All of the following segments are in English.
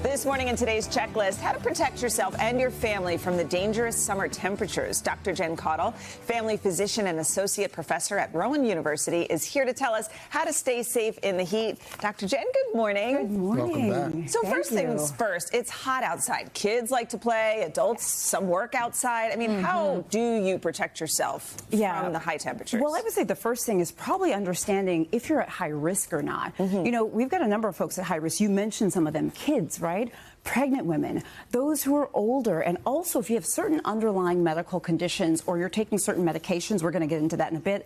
This morning in today's checklist, how to protect yourself and your family from the dangerous summer temperatures. Dr. Jen Caudle, family physician and associate professor at Rowan University, is here to tell us how to stay safe in the heat. Dr. Jen, good morning. Good morning. Welcome back. So first things first, it's hot outside. Kids like to play, adults, some work outside. I mean, how do you protect yourself from the high temperatures? Well, I would say the first thing is probably understanding if you're at high risk or not. You know, we've got a number of folks at high risk. You mentioned some of them, kids, right? Pregnant women, those who are older, and also if you have certain underlying medical conditions or you're taking certain medications, we're going to get into that in a bit,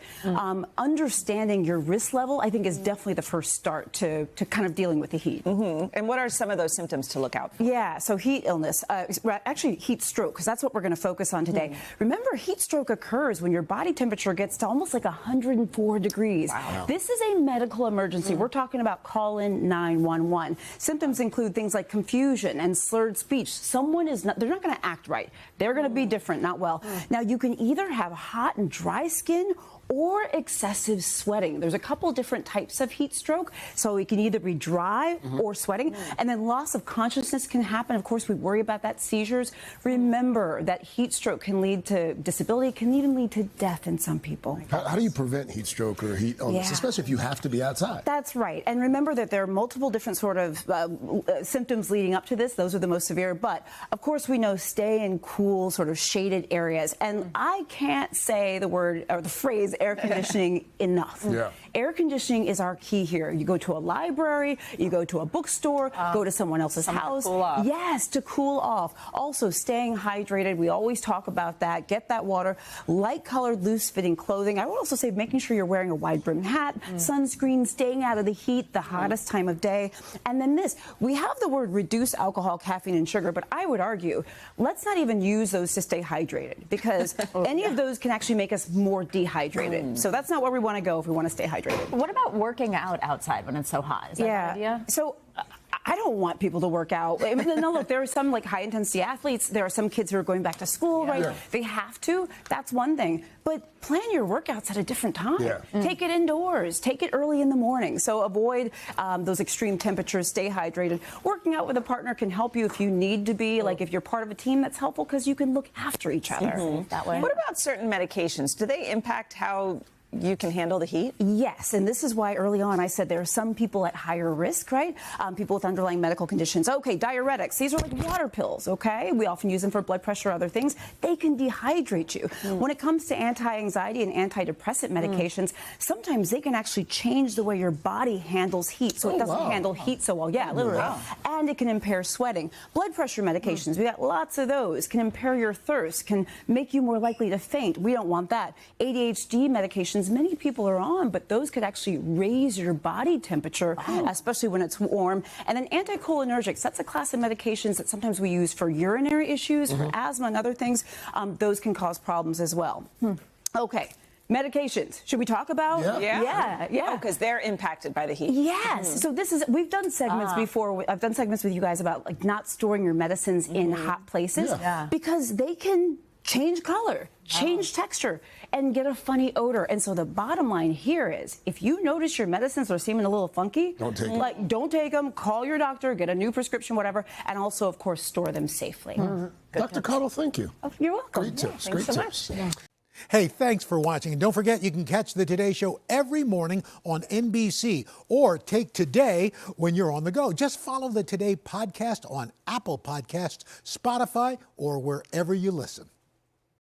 understanding your risk level, I think, is definitely the first start to kind of dealing with the heat. And what are some of those symptoms to look out for? Yeah, so heat illness, actually heat stroke, because that's what we're going to focus on today. Remember, heat stroke occurs when your body temperature gets to almost like 104 degrees. Wow. This is a medical emergency. We're talking about call in 911. Symptoms include things like confusion and slurred speech. Someone is not, they're not going to act right. They're going to be different, not well. Now, you can either have hot and dry skin or excessive sweating. There's a couple different types of heat stroke. So it can either be dry or sweating. And then loss of consciousness can happen. Of course, we worry about that, seizures. Remember that heat stroke can lead to disability, can even lead to death in some people. How do you prevent heat stroke or heat illness, especially if you have to be outside? That's right. And remember that there are multiple different sort of symptoms leading up to this. Those are the most severe. But, of course, we know stay in cool, sort of shaded areas. And I can't say the word or the phrase air conditioning enough. Air conditioning is our key here. You go to a library, you go to a bookstore, go to someone else's house. To cool off. Yes, to cool off. Also, staying hydrated. We always talk about that. Get that water. Light-colored, loose-fitting clothing. I would also say making sure you're wearing a wide-brimmed hat, sunscreen, staying out of the heat, the hottest time of day. And then this, we have the word reduce alcohol, caffeine, and sugar, but I would argue, let's not even use those to stay hydrated, because any of those can actually make us more dehydrated. So that's not where we want to go if we want to stay hydrated. What about working out outside when it's so hot? Is that an idea? So I don't want people to work out. I mean, no, look, there are some like high-intensity athletes. There are some kids who are going back to school, right? They have to. That's one thing. But plan your workouts at a different time. Take it indoors. Take it early in the morning. So avoid those extreme temperatures. Stay hydrated. Working out with a partner can help you if you need to be. Like if you're part of a team, that's helpful because you can look after each other that way. What about certain medications? Do they impact how you can handle the heat? Yes, and this is why early on I said there are some people at higher risk, right? People with underlying medical conditions. Okay, diuretics. These are like water pills, okay? We often use them for blood pressure, other things. They can dehydrate you. When it comes to anti-anxiety and antidepressant medications, sometimes they can actually change the way your body handles heat, so it doesn't handle heat so well. Yeah, literally. And it can impair sweating. Blood pressure medications, we got lots of those, can impair your thirst, can make you more likely to faint. We don't want that. ADHD medications, many people are on, but those could actually raise your body temperature, especially when it's warm. And then anticholinergics, that's a class of medications that sometimes we use for urinary issues, for asthma and other things. Those can cause problems as well. Okay. Medications. Should we talk about? Yeah. Oh, because they're impacted by the heat. Yes. So this is, we've done segments before. I've done segments with you guys about like not storing your medicines in hot places because they can change color, change texture, and get a funny odor. And so the bottom line here is, if you notice your medicines are seeming a little funky, don't take them. Don't take them. Call your doctor, get a new prescription, whatever, and also, of course, store them safely. Dr. Caudle, thank you. Oh, you're welcome. Great tips. Thanks so much. Hey, thanks for watching. And don't forget, you can catch the Today Show every morning on NBC or take Today when you're on the go. Just follow the Today podcast on Apple Podcasts, Spotify, or wherever you listen.